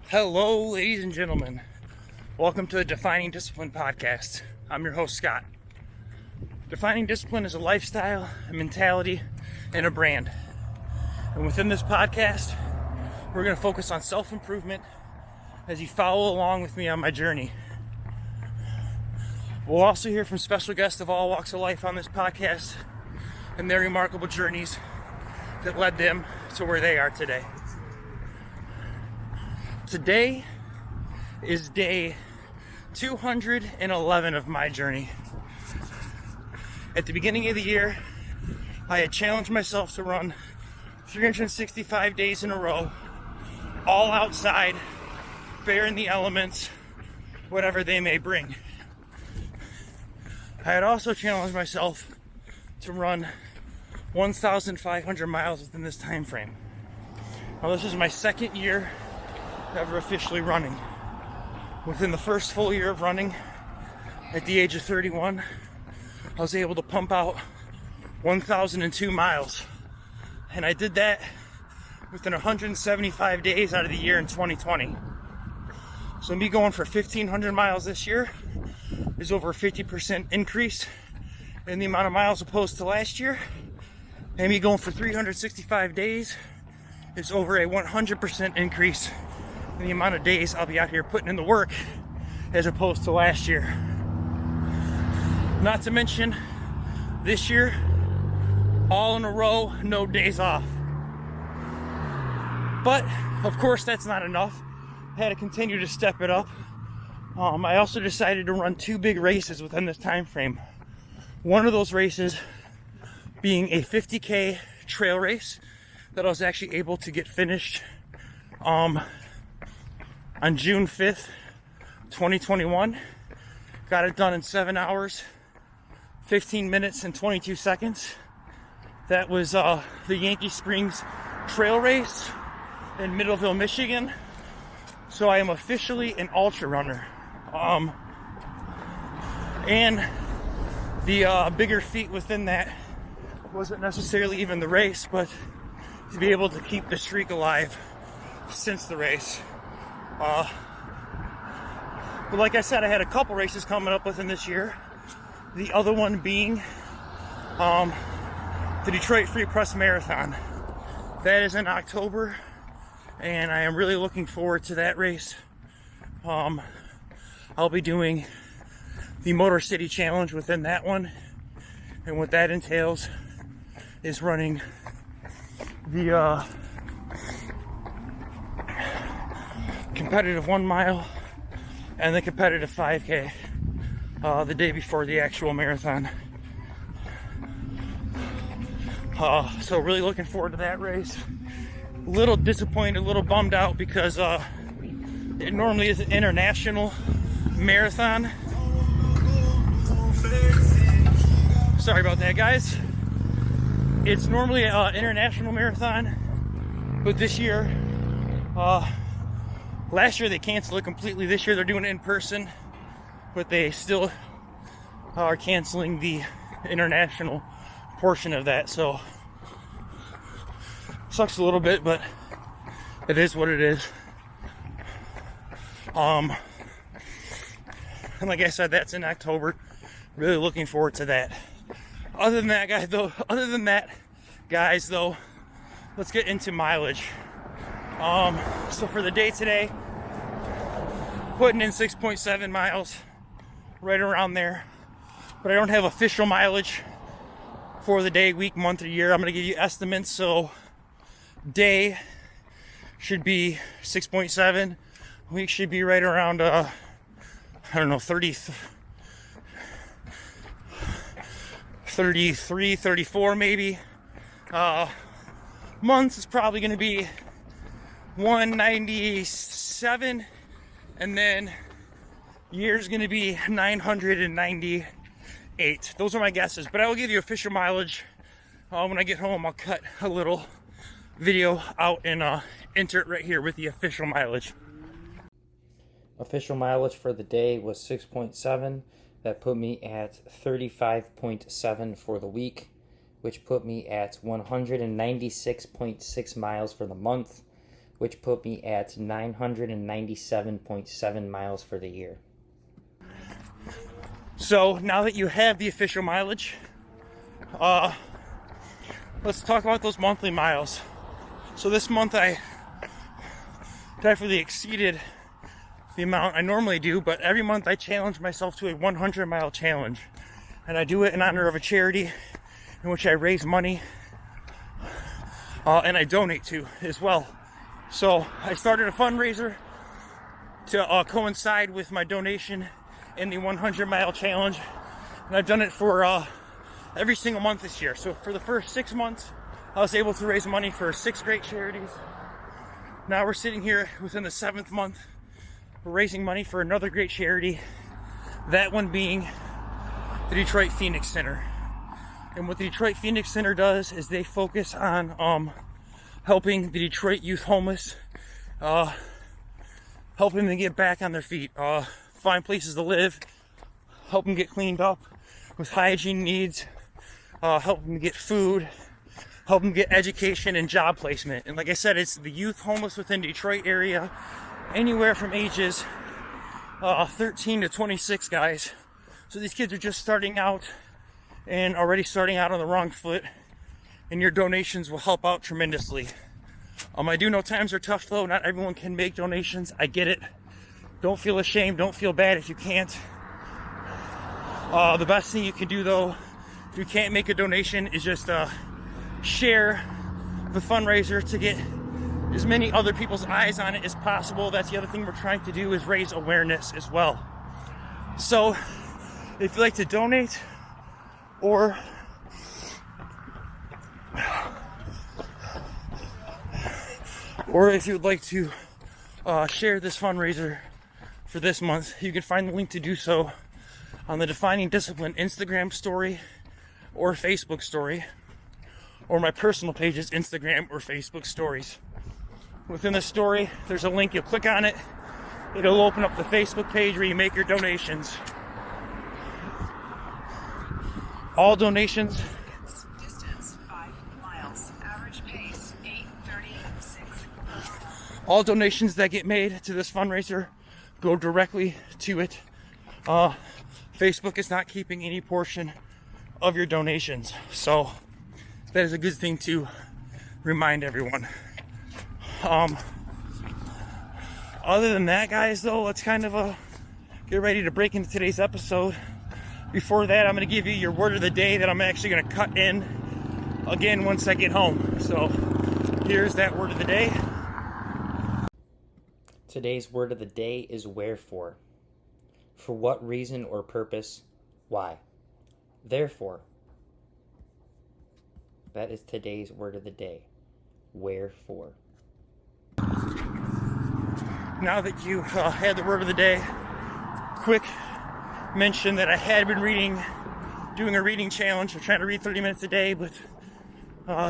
Hello, ladies and gentlemen. Welcome to the Defining Discipline podcast. I'm your host, Scott. Defining discipline is a lifestyle, a mentality, and a brand. And within this podcast, we're going to focus on self-improvement as you follow along with me on my journey. We'll also hear from special guests of all walks of life on this podcast and their remarkable journeys that led them to where they are today. Today is day 211 of my journey. At the beginning of the year, I had challenged myself to run 365 days in a row, all outside, bare in the elements, whatever they may bring. I had also challenged myself to run 1,500 miles within this time frame. Now, this is my second year ever officially running. Within the first full year of running, at the age of 31, I was able to pump out 1,002 miles. And I did that within 175 days out of the year in 2020. So me going for 1,500 miles this year is over a 50% increase in the amount of miles opposed to last year. And me going for 365 days is over a 100% increase in the amount of days I'll be out here putting in the work as opposed to last year. Not to mention, this year, all in a row, no days off. But, of course, that's not enough. I had to continue to step it up. I also decided to run two big races within this time frame. One of those races being a 50K trail race that I was actually able to get finished on June 5th, 2021. Got it done in 7 hours, 15 minutes, and 22 seconds. That was the Yankee Springs Trail Race in Middleville, Michigan. So I am officially an ultra runner. And the bigger feat within that wasn't necessarily even the race, but to be able to keep the streak alive since the race. But like I said, I had a couple races coming up within this year. The other one being the Detroit Free Press Marathon. That is in October, and I am really looking forward to that race. I'll be doing the Motor City Challenge within that one, and what that entails is running the competitive 1 mile and the competitive 5K the day before the actual marathon. So really looking forward to that race. A little disappointed, a little bummed out because it normally is an international marathon. Sorry about that, guys. It's normally an international marathon, but this year, last year they canceled it completely. This year they're doing it in person, but they still are canceling the international portion of that. So sucks a little bit, but it is what it is. And like I said, that's in October. Really looking forward to that. Other than that, guys, though, let's get into mileage. So for the day today, putting in 6.7 miles, right around there. But I don't have official mileage for the day, week, month, or year. I'm going to give you estimates. So day should be 6.7. Week should be right around, 33, 34 maybe. Months is probably going to be 197, and then year's going to be 998. Those are my guesses, but I will give you official mileage when I get home. I'll cut a little video out and enter it right here with the official mileage. Official mileage for the day was 6.7. That put me at 35.7 for the week, which put me at 196.6 miles for the month, which put me at 997.7 miles for the year. So now that you have the official mileage, let's talk about those monthly miles. So this month I definitely exceeded the amount I normally do, but every month I challenge myself to a 100-mile challenge. And I do it in honor of a charity in which I raise money and I donate to as well. So I started a fundraiser to coincide with my donation in the 100-mile challenge, and I've done it for every single month this year. So for the first 6 months, I was able to raise money for 6 great charities. Now we're sitting here within the 7th month. We're raising money for another great charity, that one being the Detroit Phoenix Center. And what the Detroit Phoenix Center does is they focus on helping the Detroit youth homeless, helping them get back on their feet, find places to live, help them get cleaned up with hygiene needs, help them get food, help them get education and job placement. And like I said, it's the youth homeless within the Detroit area, anywhere from ages 13 to 26, guys. So these kids are just starting out and already starting out on the wrong foot, and your donations will help out tremendously. I do know times are tough though. Not everyone can make donations. I get it. Don't feel ashamed. Don't feel bad if you can't. The best thing you can do though, if you can't make a donation, is just share the fundraiser to get as many other people's eyes on it as possible. That's the other thing we're trying to do, is raise awareness as well. So if you'd like to donate, or if you'd like to share this fundraiser for this month, you can find the link to do so on the Defining Discipline Instagram story or Facebook story, or my personal page's Instagram or Facebook stories. Within the story, there's a link. You'll click on it. It'll open up the Facebook page where you make your donations. All donations. Distance 5 miles. Average pace 8:36. All donations that get made to this fundraiser go directly to it. Facebook is not keeping any portion of your donations, so that is a good thing to remind everyone. Other than that, guys, though, let's kind of get ready to break into today's episode. Before that, I'm going to give you your word of the day that I'm actually going to cut in again once I get home. So here's that word of the day. Today's word of the day is wherefore. For what reason or purpose? Why? Therefore. That is today's word of the day. Wherefore. Now that you had the word of the day, quick mention that I had been doing a reading challenge. I'm trying to read 30 minutes a day, but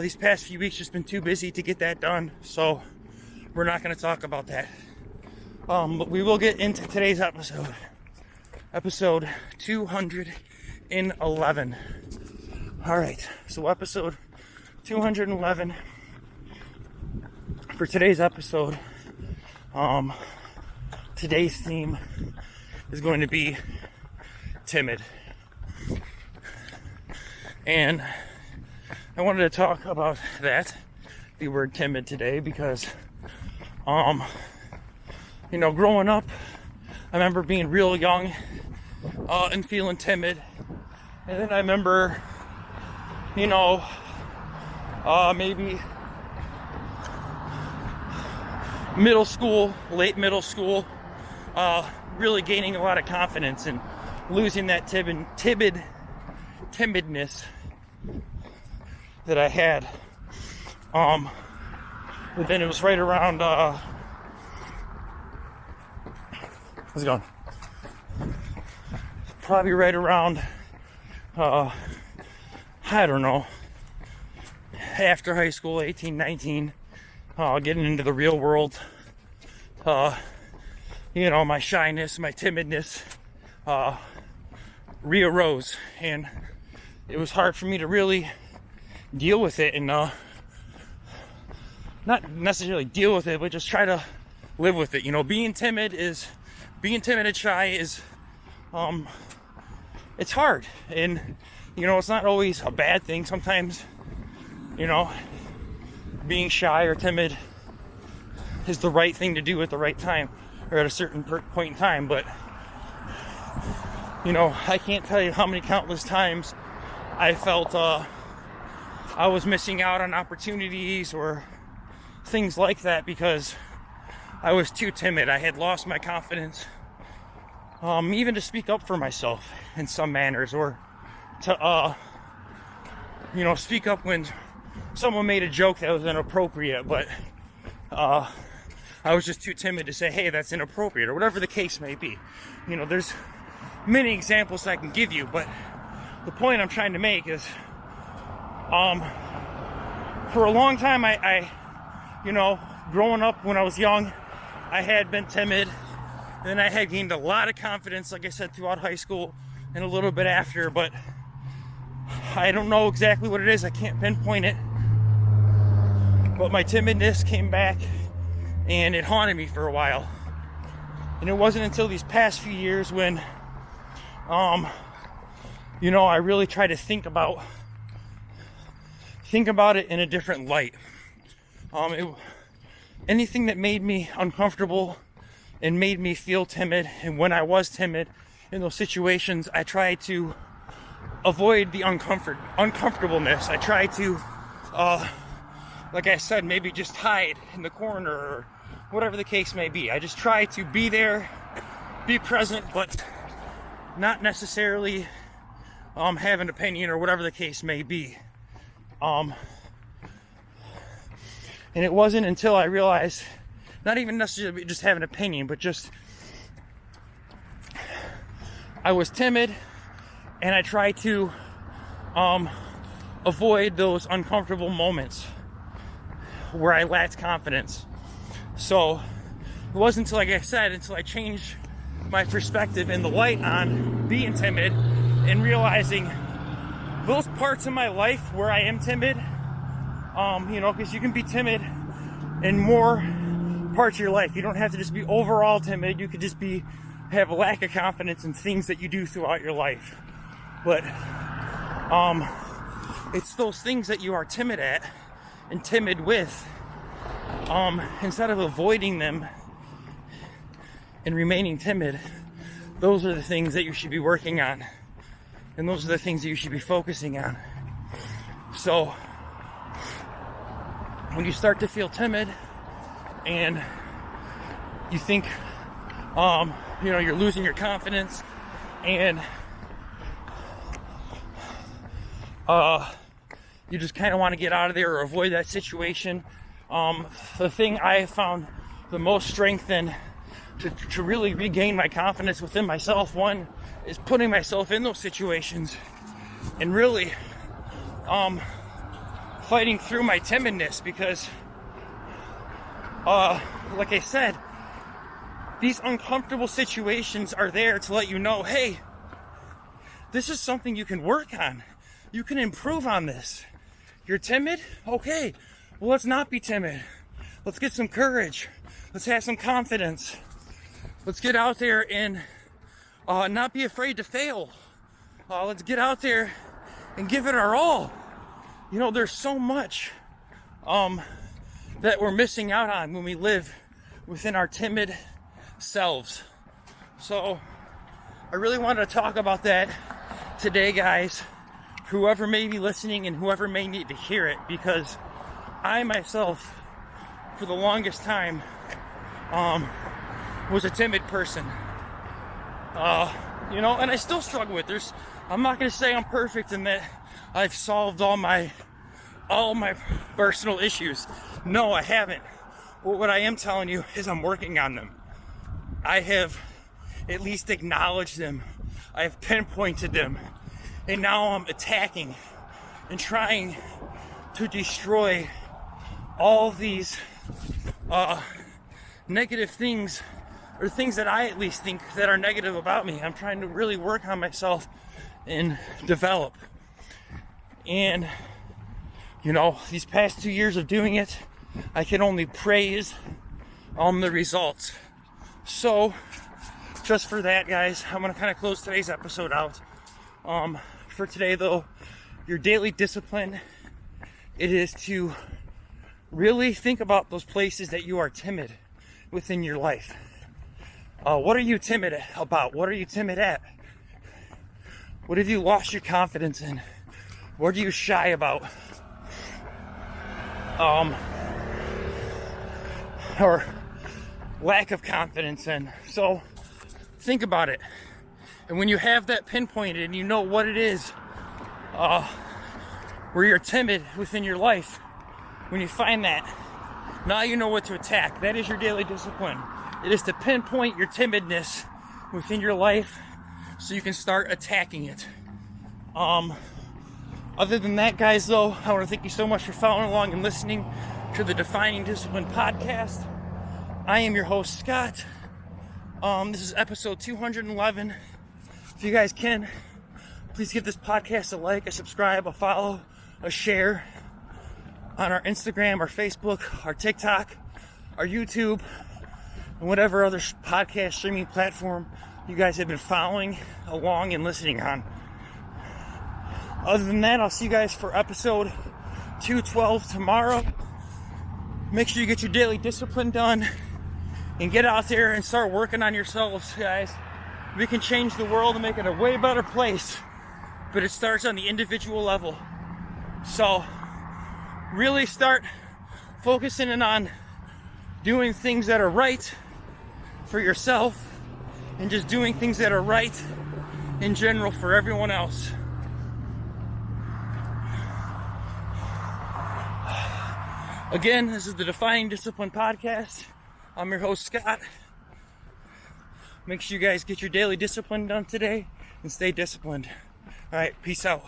these past few weeks just been too busy to get that done, so we're not going to talk about that. But we will get into today's episode 211. All right, so episode 211 for today's episode. Today's theme is going to be timid, and I wanted to talk about the word timid today, because growing up, I remember being real young and feeling timid, and then I remember maybe late middle school, really gaining a lot of confidence and losing that timidness that I had. But then it was right around how's it going? Probably right around I don't know, after high school, 18, 19, getting into the real world. My shyness, my timidness re-arose, and it was hard for me to really deal with it and not necessarily deal with it, but just try to live with it. You know, being timid and shy is, it's hard. And, you know, it's not always a bad thing. Sometimes, you know, being shy or timid is the right thing to do at the right time or at a certain point in time. But, you know, I can't tell you how many countless times I felt I was missing out on opportunities or things like that because I was too timid. I had lost my confidence, even to speak up for myself in some manners, or to, you know, speak up when someone made a joke that was inappropriate, but I was just too timid to say, hey, that's inappropriate, or whatever the case may be. You know, there's many examples I can give you, but the point I'm trying to make is, for a long time, I you know, growing up when I was young, I had been timid. Then I had gained a lot of confidence, like I said, throughout high school and a little bit after, but I don't know exactly what it is. I can't pinpoint it. But my timidness came back and it haunted me for a while. And it wasn't until these past few years when, you know, I really tried to think about it in a different light. Anything that made me uncomfortable and made me feel timid, and when I was timid in those situations, I tried to avoid the uncomfortableness. I tried to, like I said, maybe just hide in the corner or whatever the case may be. I just tried to be there, be present, but not necessarily have an opinion or whatever the case may be. And it wasn't until I realized, not even necessarily just have an opinion, but just I was timid and I tried to avoid those uncomfortable moments where I lacked confidence. So it wasn't until, like I said, until I changed my perspective and the light on being timid and realizing those parts of my life where I am timid, you know, because you can be timid in more parts of your life. You don't have to just be overall timid. You could just have a lack of confidence in things that you do throughout your life. But it's those things that you are timid at and timid with, instead of avoiding them and remaining timid, those are the things that you should be working on. And those are the things that you should be focusing on. So when you start to feel timid and you think, you know, you're losing your confidence and you just kind of want to get out of there or avoid that situation, the thing I have found the most strength in to really regain my confidence within myself, one, is putting myself in those situations and really fighting through my timidness, because like I said, these uncomfortable situations are there to let you know, hey, this is something you can work on. You can improve on this. You're timid? Okay, well, let's not be timid. Let's get some courage. Let's have some confidence. Let's get out there and not be afraid to fail. Let's get out there and give it our all. You know, there's so much that we're missing out on when we live within our timid selves. So I really wanted to talk about that today, guys. Whoever may be listening and whoever may need to hear it, because I myself, for the longest time, was a timid person. You know, and I still struggle with this. I'm not going to say I'm perfect and that I've solved all my personal issues. No, I haven't. But what I am telling you is I'm working on them. I have at least acknowledged them. I have pinpointed them. And now I'm attacking and trying to destroy all these negative things, or things that I at least think that are negative about me. I'm trying to really work on myself and develop. And, you know, these past 2 years of doing it, I can only praise the results. So, just for that, guys, I'm gonna kind of close today's episode out. For today, though, your daily discipline, it is to really think about those places that you are timid within your life. What are you timid about? What are you timid at? What have you lost your confidence in? What are you shy about? Or lack of confidence in. So think about it. And when you have that pinpointed and you know what it is, where you're timid within your life, when you find that, now you know what to attack. That is your daily discipline. It is to pinpoint your timidness within your life so you can start attacking it. Other than that, guys, though, I want to thank you so much for following along and listening to the Defining Discipline podcast. I am your host, Scott. This is episode 211. If you guys can, please give this podcast a like, a subscribe, a follow, a share on our Instagram, our Facebook, our TikTok, our YouTube, and whatever other podcast streaming platform you guys have been following along and listening on. Other than that, I'll see you guys for episode 212 tomorrow. Make sure you get your daily discipline done and get out there and start working on yourselves, guys. We can change the world and make it a way better place, but it starts on the individual level. So really start focusing in on doing things that are right for yourself and just doing things that are right in general for everyone else. Again, this is the Defining Discipline podcast. I'm your host, Scott. Make sure you guys get your daily discipline done today and stay disciplined. All right, peace out.